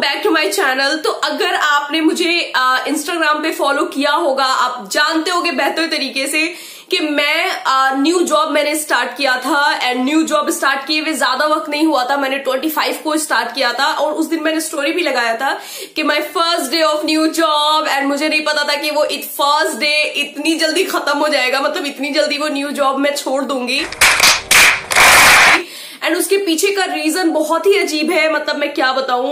Back to my channel. तो अगर आपने मुझे इंस्टाग्राम पे फॉलो किया होगा, आप जानते होगे बेहतर तरीके से कि मैं न्यू जॉब मैंने स्टार्ट किया था। एंड न्यू जॉब स्टार्ट किए हुए ज्यादा वक्त नहीं हुआ था, मैंने 25 को स्टार्ट किया था। और उस दिन मैंने स्टोरी भी लगाया था कि my first day of new job. And मुझे नहीं पता था कि वो फर्स्ट डे इतनी जल्दी खत्म हो जाएगा, मतलब इतनी जल्दी वो न्यू जॉब मैं छोड़ दूंगी। एंड उसके पीछे का रीजन बहुत ही अजीब है, मतलब मैं क्या बताऊं,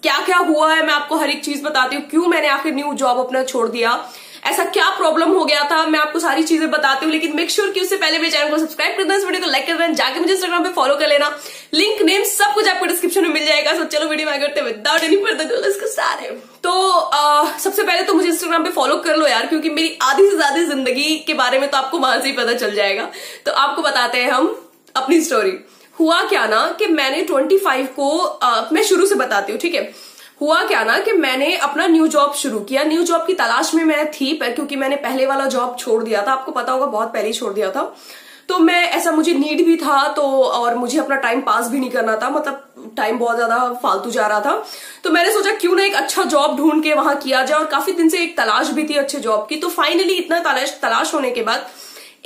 क्या क्या हुआ है मैं आपको हर एक चीज बताती हूँ। क्यों मैंने आखिर न्यू जॉब अपना छोड़ दिया, ऐसा क्या प्रॉब्लम हो गया था, मैं आपको सारी चीजें बताती हूँ। लेकिन मेक श्योर कि उससे पहले मेरे चैनल को सब्सक्राइब कर देना, इस वीडियो को लाइक कर देना, जाके मुझे इंस्टाग्राम पे फॉलो कर लेना। लिंक नेम सब कुछ आपको डिस्क्रिप्शन में मिल जाएगा। सो चलो वीडियो में करते without any further ado, let's get started। तो सबसे पहले तो मुझे इंस्टाग्राम पे फॉलो कर लो यार, क्योंकि मेरी आधी से ज्यादा जिंदगी के बारे में तो आपको वहां से ही पता चल जाएगा। तो आपको बताते हैं हम अपनी स्टोरी। हुआ क्या ना कि मैंने 25 को मैं शुरू से बताती हूँ, ठीक है। हुआ क्या ना कि मैंने अपना न्यू जॉब शुरू किया। न्यू जॉब की तलाश में मैं थी, क्योंकि मैंने पहले वाला जॉब छोड़ दिया था, आपको पता होगा बहुत पहले ही छोड़ दिया था। तो मैं ऐसा मुझे नीड भी था, तो और मुझे अपना टाइम पास भी नहीं करना था, मतलब टाइम बहुत ज्यादा फालतू जा रहा था। तो मैंने सोचा क्यों ना एक अच्छा जॉब ढूंढ के वहां किया जाए, और काफी दिन से एक तलाश भी थी अच्छे जॉब की। तो फाइनली इतना तलाश होने के बाद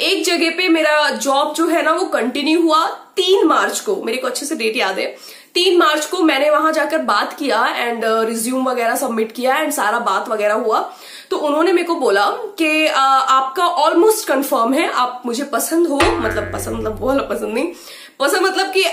एक जगह पे मेरा जॉब जो है ना वो कंटिन्यू हुआ। 3 मार्च को, मेरे को अच्छे से डेट याद है, 3 मार्च को मैंने वहां जाकर बात किया एंड रिज्यूम वगैरह सबमिट किया एंड सारा बात वगैरह हुआ। तो उन्होंने मेरे को बोला कि आपका ऑलमोस्ट कंफर्म है, आप मुझे पसंद हो, मतलब पसंद मतलब वो वाला पसंद नहीं, पसंद मतलब कि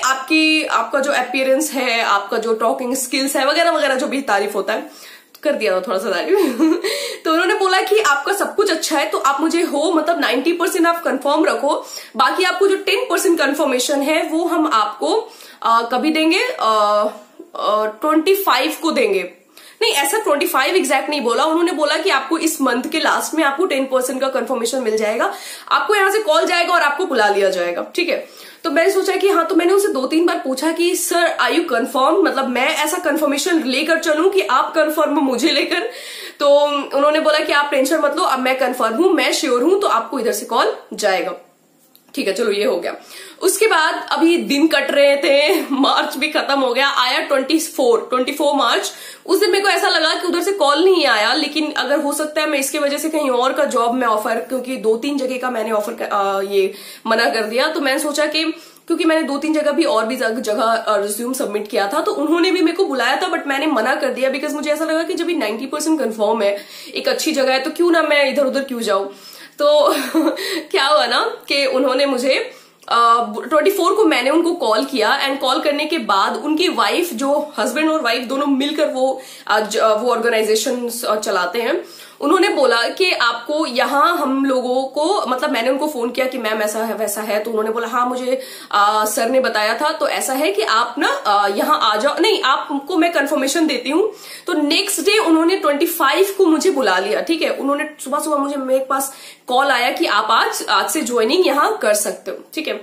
आपका जो अपीयरेंस है, आपका जो टॉकिंग स्किल्स है वगैरह वगैरह, जो भी तारीफ होता है कर दिया था थोड़ा सा तारीफ। तो उन्होंने बोला कि आपका सब कुछ अच्छा है, तो आप मुझे मतलब 90% आप कंफर्म रखो, बाकी आपको जो 10% कंफर्मेशन है वो हम आपको कभी देंगे, 25 को देंगे। नहीं, ऐसा 25 एग्जैक्ट नहीं बोला उन्होंने, बोला कि आपको इस मंथ के लास्ट में आपको 10% का कंफर्मेशन मिल जाएगा, आपको यहां से कॉल जाएगा और आपको बुला लिया जाएगा, ठीक है। तो मैंने सोचा कि हाँ, तो मैंने उसे 2-3 बार पूछा कि सर आर यू कंफर्म, मतलब मैं ऐसा कंफर्मेशन लेकर चलूं कि आप कंफर्म मुझे लेकर। तो उन्होंने बोला कि आप टेंशन मत लो, अब मैं कंफर्म हूं, मैं श्योर हूं, तो आपको इधर से कॉल जाएगा। ठीक है, चलो ये हो गया। उसके बाद अभी दिन कट रहे थे, मार्च भी खत्म हो गया, आया 24 मार्च। उस दिन मेरे को ऐसा लगा कि उधर से कॉल नहीं आया, लेकिन अगर हो सकता है मैं इसके वजह से कहीं और का जॉब में ऑफर, क्योंकि 2-3 जगह का मैंने ऑफर ये मना कर दिया। तो मैंने सोचा कि क्योंकि मैंने 2-3 जगह भी और भी जगह रिज्यूम सबमिट किया था, तो उन्होंने भी मेरे को बुलाया था, बट मैंने मना कर दिया, बिकॉज मुझे ऐसा लगा कि जब 90% कंफर्म है, एक अच्छी जगह है, तो क्यों ना मैं इधर उधर क्यों जाऊं। तो क्या हुआ ना कि उन्होंने मुझे 24 को मैंने उनको कॉल किया, एंड कॉल करने के बाद उनकी वाइफ, जो हस्बैंड और वाइफ दोनों मिलकर वो ऑर्गेनाइजेशन चलाते हैं, उन्होंने बोला कि आपको यहाँ हम लोगों को, मतलब मैंने उनको फोन किया कि मैम ऐसा है वैसा है, तो उन्होंने बोला हाँ मुझे सर ने बताया था, तो ऐसा है कि आप ना यहाँ आ जाओ, नहीं आपको मैं कंफर्मेशन देती हूँ। तो नेक्स्ट डे उन्होंने 25 को मुझे बुला लिया, ठीक है। उन्होंने सुबह मुझे मेरे पास कॉल आया कि आप आज से ज्वाइनिंग यहाँ कर सकते हो, ठीक है।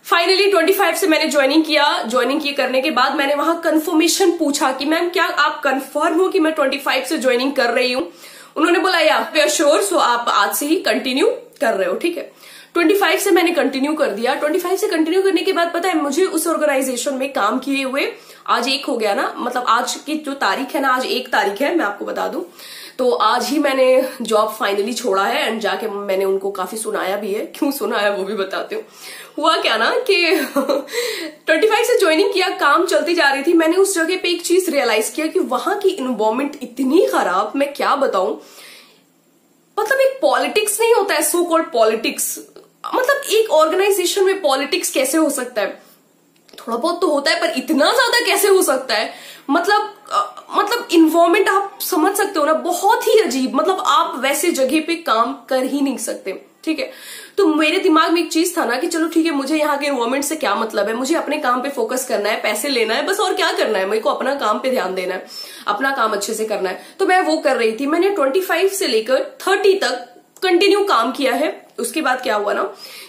फाइनली 25 से मैंने ज्वाइनिंग किया। करने के बाद मैंने वहां कंफर्मेशन पूछा कि मैम क्या आप कंफर्म हो कि मैं 25 से ज्वाइनिंग कर रही हूँ। उन्होंने बोला या वी आर श्योर, सो आप आज से ही कंटिन्यू कर रहे हो, ठीक है। 25 से मैंने कंटिन्यू कर दिया। 25 से कंटिन्यू करने के बाद पता है मुझे उस ऑर्गेनाइजेशन में काम किए हुए आज 1 हो गया ना, मतलब आज की जो तारीख है ना, आज 1 तारीख है, मैं आपको बता दूं। तो आज ही मैंने जॉब फाइनली छोड़ा है, एंड जाके मैंने उनको काफी सुनाया भी है। क्यों सुनाया वो भी बताती हूँ। हुआ क्या ना कि 25 से ज्वाइनिंग किया, काम चलती जा रही थी। मैंने उस जगह पे एक चीज रियलाइज किया कि वहां की इन्वायरमेंट इतनी खराब, मैं क्या बताऊं, मतलब एक पॉलिटिक्स नहीं होता है, सो कॉल्ड पॉलिटिक्स, मतलब एक ऑर्गेनाइजेशन में पॉलिटिक्स कैसे हो सकता है, थोड़ा बहुत तो होता है, पर इतना ज्यादा कैसे हो सकता है, मतलब इन्वायरमेंट आप समझ सकते हो ना, बहुत ही अजीब, मतलब आप वैसे जगह पे काम कर ही नहीं सकते, ठीक है। तो मेरे दिमाग में एक चीज था ना कि चलो ठीक है, मुझे यहाँ के इन्वायरमेंट से क्या मतलब है, मुझे अपने काम पे फोकस करना है, पैसे लेना है बस, और क्या करना है, मेरे को अपना काम पे ध्यान देना है, अपना काम अच्छे से करना है। तो मैं वो कर रही थी। मैंने 25 से लेकर 30 तक कंटिन्यू काम किया है। उसके बाद क्या हुआ ना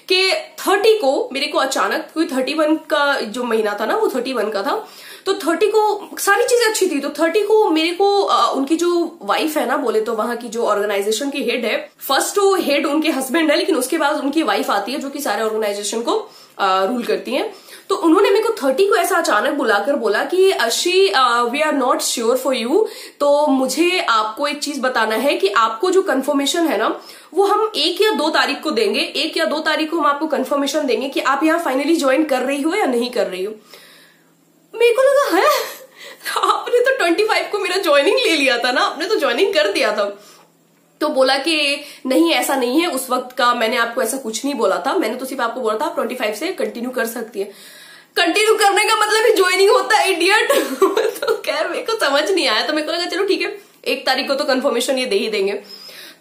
कि 30 को मेरे को अचानक, कोई 31 का जो महीना था ना वो 31 का था, तो 30 को सारी चीजें अच्छी थी, तो 30 को मेरे को उनकी जो वाइफ है ना, बोले तो वहां की जो ऑर्गेनाइजेशन की हेड है, फर्स्ट तो हेड उनके हस्बैंड है, लेकिन उसके बाद उनकी वाइफ आती है जो कि सारे ऑर्गेनाइजेशन को रूल करती है। तो उन्होंने मेरे को 30 को ऐसा अचानक बुलाकर बोला कि Arshi we are not sure for you, तो मुझे आपको एक चीज बताना है कि आपको जो कंफर्मेशन है ना वो हम 1 या 2 तारीख को देंगे। 1 या 2 तारीख को हम आपको कंफर्मेशन देंगे कि आप यहाँ फाइनली ज्वाइन कर रही हो या नहीं कर रही हो। मेरे को लगा है आपने तो 25 को मेरा ज्वाइनिंग ले लिया था ना, आपने तो ज्वाइनिंग कर दिया था। तो बोला कि नहीं ऐसा नहीं है, उस वक्त का मैंने आपको ऐसा कुछ नहीं बोला था, मैंने तो सिर्फ आपको बोला था आप 25 से कंटिन्यू कर सकती है। कंटिन्यू करने का मतलब ही ज्वाइनिंग होता है इडियट। तो खैर मेरे को समझ नहीं आया, तो मेरे को लगा चलो ठीक है 1 तारीख को तो कंफर्मेशन ये दे ही देंगे।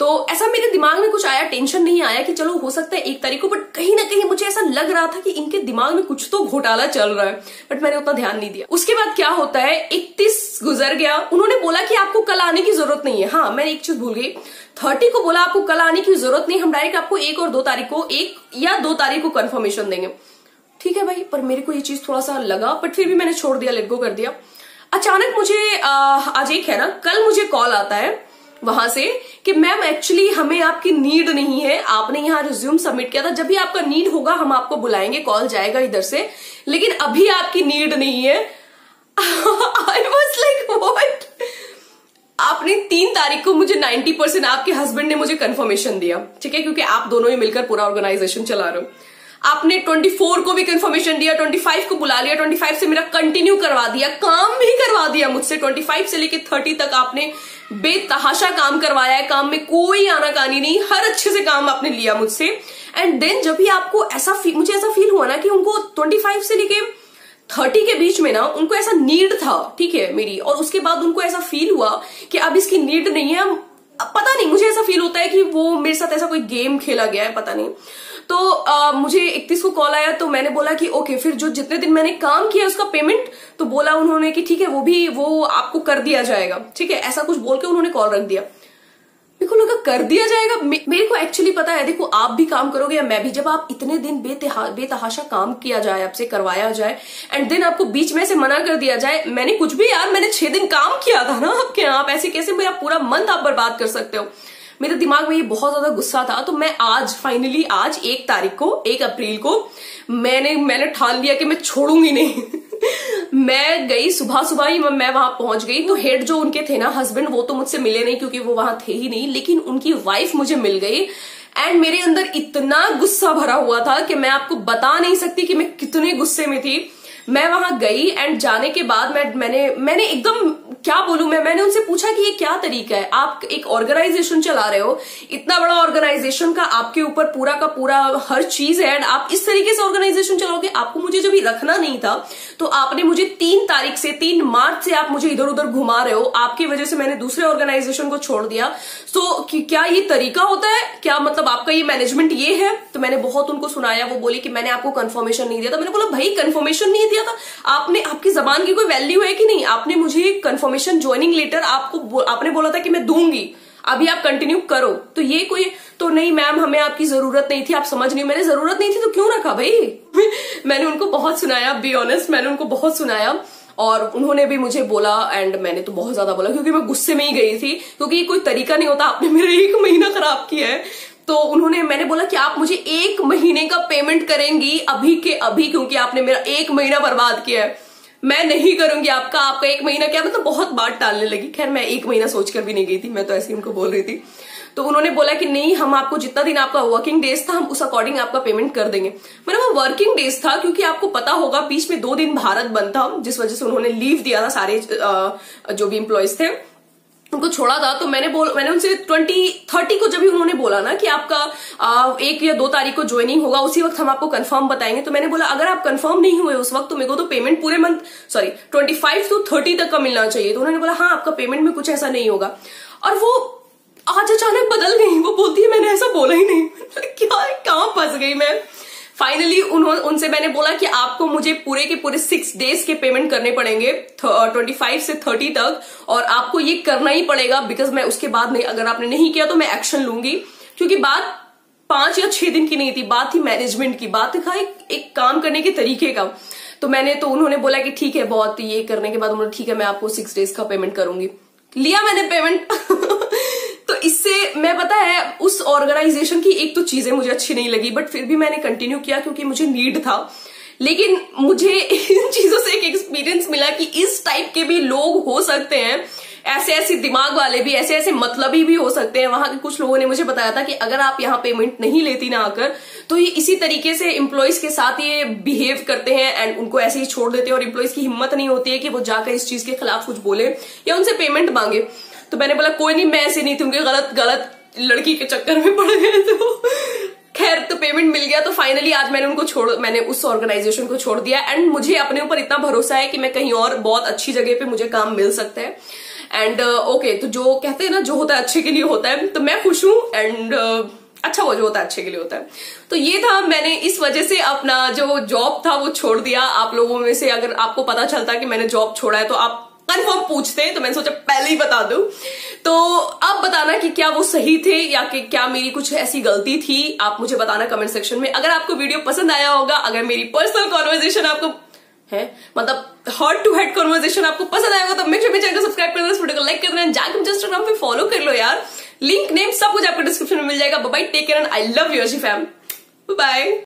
तो ऐसा मेरे दिमाग में कुछ आया, टेंशन नहीं आया कि चलो हो सकता है 1 तारीख को, बट कहीं ना कहीं मुझे ऐसा लग रहा था कि इनके दिमाग में कुछ तो घोटाला चल रहा है, बट मैंने उतना ध्यान नहीं दिया। उसके बाद क्या होता है 31 गुजर गया, उन्होंने बोला कि आपको कल आने की जरूरत नहीं है। हाँ मैंने एक चीज भूल गई, 30 को बोला आपको कल आने की जरूरत नहीं, हम डायरेक्ट आपको 1 और 2 तारीख को 1 या 2 तारीख को कंफर्मेशन देंगे। ठीक है भाई, पर मेरे को ये चीज थोड़ा सा लगा, बट फिर भी मैंने छोड़ दिया, लेट गो कर दिया। अचानक मुझे आज एक है ना, कल मुझे कॉल आता है वहां से कि मैम एक्चुअली हमें आपकी नीड नहीं है, आपने यहाँ रिज्यूम सबमिट किया था, जब भी आपका नीड होगा हम आपको बुलाएंगे, कॉल जाएगा इधर से, लेकिन अभी आपकी नीड नहीं है। I was like what? आपने 3 तारीख को मुझे 90% आपके हस्बैंड ने मुझे कंफर्मेशन दिया, ठीक है, क्योंकि आप दोनों ही मिलकर पूरा ऑर्गेनाइजेशन चला रहे हो। आपने 24 को भी कंफर्मेशन दिया, 25 को बुला लिया, 25 से मेरा कंटिन्यू करवा दिया, काम भी करवा दिया मुझसे। 25 से लेके 30 तक आपने बेतहाशा काम करवाया है, काम में कोई आनाकानी नहीं, हर अच्छे से काम आपने लिया मुझसे। एंड देन जब भी आपको मुझे ऐसा फील हुआ ना कि उनको 25 से लेके 30 के बीच में ना उनको ऐसा नीड था, ठीक है मेरी, और उसके बाद उनको ऐसा फील हुआ कि अब इसकी नीड नहीं है। पता नहीं, मुझे ऐसा फील होता है कि वो मेरे साथ ऐसा कोई गेम खेला गया है, पता नहीं। तो मुझे 31 को कॉल आया, तो मैंने बोला कि ओके, फिर जो जितने दिन मैंने काम किया उसका पेमेंट, तो बोला उन्होंने कि ठीक है वो आपको कर दिया जाएगा, ठीक है, ऐसा कुछ बोल के उन्होंने कॉल रख दिया। मेरे को लगा कर दिया जाएगा। मेरे को एक्चुअली पता है, देखो आप भी काम करोगे या मैं भी, जब आप इतने दिन बेतहाशा काम किया जाए, आपसे करवाया जाए, एंड देन आपको बीच में से मना कर दिया जाए। मैंने कुछ भी यार, मैंने 6 दिन काम किया था ना आपके यहाँ, आप ऐसे कैसे मेरा पूरा मंथ आप बर्बाद कर सकते हो? मेरे दिमाग में ये बहुत ज्यादा गुस्सा था। तो मैं आज फाइनली 1 तारीख को, 1 अप्रैल को मैंने ठान लिया कि मैं छोड़ूंगी नहीं। मैं गई सुबह ही, मैं वहां पहुंच गई। तो हेड जो उनके थे ना, हस्बैंड, वो तो मुझसे मिले नहीं क्योंकि वो वहां थे ही नहीं, लेकिन उनकी वाइफ मुझे मिल गई। एंड मेरे अंदर इतना गुस्सा भरा हुआ था कि मैं आपको बता नहीं सकती कि मैं कितने गुस्से में थी। मैं वहां गई एंड जाने के बाद मैंने एकदम क्या बोलूं, मैंने उनसे पूछा कि ये क्या तरीका है, आप एक ऑर्गेनाइजेशन चला रहे हो, इतना बड़ा ऑर्गेनाइजेशन का आपके ऊपर पूरा का पूरा हर चीज है, एंड आप इस तरीके से ऑर्गेनाइजेशन चलाओगे? आपको मुझे जब रखना नहीं था तो आपने मुझे 3 तारीख से 3 मार्च से आप मुझे इधर उधर घुमा रहे हो, आपकी वजह से मैंने दूसरे ऑर्गेनाइजेशन को छोड़ दिया। तो क्या ये तरीका होता है क्या? मतलब आपका ये मैनेजमेंट ये है? तो मैंने बहुत उनको सुनाया। वो बोली कि मैंने आपको कंफर्मेशन नहीं दिया था। मैंने बोला भाई कंफर्मेशन नहीं दिया था, आपकी जबान की कोई वैल्यू है कि नहीं? आपने मुझे कंफर्मेशन ज्वाइनिंग लेटर आपने बोला था कि मैं दूंगी, अभी आप कंटिन्यू करो। तो ये कोई तो नहीं मैम, हमें आपकी जरूरत नहीं थी, आप समझ नहीं। मैंने जरूरत नहीं थी तो क्यों रखा भाई? मैंने उनको बहुत सुनाया, बी ऑनेस्ट, मैंने उनको बहुत सुनाया और उन्होंने भी मुझे बोला। एंड मैंने तो बहुत ज्यादा बोला क्योंकि मैं गुस्से में ही गई थी, क्योंकि ये कोई तरीका नहीं होता। आपने मेरा 1 महीना खराब किया है। तो मैंने बोला कि आप मुझे 1 महीने का पेमेंट करेंगी अभी के अभी, क्योंकि आपने मेरा 1 महीना बर्बाद किया है। मैं नहीं करूंगी आपका 1 महीना क्या, मतलब बहुत बात टालने लगी। खैर मैं 1 महीना सोचकर भी नहीं गई थी, मैं तो ऐसे ही उनको बोल रही थी। तो उन्होंने बोला कि नहीं, हम आपको जितना दिन आपका वर्किंग डेज था हम उस अकॉर्डिंग आपका पेमेंट कर देंगे। मैंने वो वर्किंग डेज था क्योंकि आपको पता होगा बीच में 2 दिन भारत बंद था, जिस वजह से उन्होंने लीव दिया था, सारे जो भी एम्प्लॉयज थे उनको छोड़ा था। तो मैंने उनसे 30 को जब भी उन्होंने बोला ना कि आपका 1 या 2 तारीख को ज्वाइनिंग होगा, उसी वक्त हम आपको कंफर्म बताएंगे। तो मैंने बोला अगर आप कंफर्म नहीं हुए उस वक्त तो मेरे को तो पेमेंट पूरे मंथ 25 to 30 तक का मिलना चाहिए। तो उन्होंने बोला हाँ आपका पेमेंट में कुछ ऐसा नहीं होगा। और वो आज अचानक बदल गई। वो बोलती है मैंने ऐसा बोला ही नहीं। क्या, कहां फंस गई मैं? फाइनली उनसे मैंने बोला कि आपको मुझे पूरे के पूरे 6 डेज के पेमेंट करने पड़ेंगे 25 से 30 तक, और आपको ये करना ही पड़ेगा बिकॉज मैं उसके बाद नहीं, अगर आपने नहीं किया तो मैं एक्शन लूंगी। क्योंकि बात 5 या 6 दिन की नहीं थी, बात थी मैनेजमेंट की, बात था एक काम करने के तरीके का। तो उन्होंने बोला कि ठीक है, बहुत ये करने के बाद उन्होंने ठीक है मैं आपको 6 डेज का पेमेंट करूंगी। लिया मैंने पेमेंट। तो इससे मैं, पता है, उस ऑर्गेनाइजेशन की एक तो चीजें मुझे अच्छी नहीं लगी, बट फिर भी मैंने कंटिन्यू किया क्योंकि मुझे नीड था लेकिन मुझे इन चीजों से एक एक्सपीरियंस मिला कि इस टाइप के भी लोग हो सकते हैं, ऐसे ऐसे दिमाग वाले भी, ऐसे ऐसे मतलबी भी हो सकते हैं। वहां के कुछ लोगों ने मुझे बताया था कि अगर आप यहाँ पेमेंट नहीं लेती ना आकर, तो ये इसी तरीके से एम्प्लॉइज के साथ ये बिहेव करते हैं एंड उनको ऐसे ही छोड़ देते हैं, और एम्प्लॉइज की हिम्मत नहीं होती है कि वो जाकर इस चीज के खिलाफ कुछ बोले या उनसे पेमेंट मांगे। तो मैंने बोला कोई नहीं, मैं ऐसे नहीं थी, गलत लड़की के चक्कर में पड़ गए। तो खैर, तो पेमेंट मिल गया। तो फाइनली आज मैंने उस ऑर्गेनाइजेशन को छोड़ दिया एंड मुझे अपने ऊपर इतना भरोसा है कि मैं कहीं और बहुत अच्छी जगह पे मुझे काम मिल सकता है। एंड ओके, तो जो कहते हैं ना, जो होता है अच्छे के लिए होता है, तो मैं खुश हूं एंड अच्छा, वो जो होता है अच्छे के लिए होता है। तो ये था, मैंने इस वजह से अपना जो जॉब था वो छोड़ दिया। आप लोगों में से अगर आपको पता चलता कि मैंने जॉब छोड़ा है तो आप कंफर्म पूछते हैं, तो मैंने सोचा पहले ही बता दूं। तो आप बताना कि क्या वो सही थे या कि क्या मेरी कुछ ऐसी गलती थी, आप मुझे बताना कमेंट सेक्शन में। अगर आपको वीडियो पसंद आया होगा, अगर मेरी पर्सनल कॉन्वर्सेशन आपको है, मतलब हार्ट टू हेड कॉन्वर्सेशन आपको पसंद आएगा, तो मेक श्योर मेरे चैनल को सब्सक्राइब कर देना, इस वीडियो को लाइक कर देना, जाकर मुझे इंस्टाग्राम पे फॉलो कर लो यार। लिंक नेम सब कुछ आपको डिस्क्रिप्शन में मिल जाएगा। Bye bye, take care and I love you Arshi fam. Bye.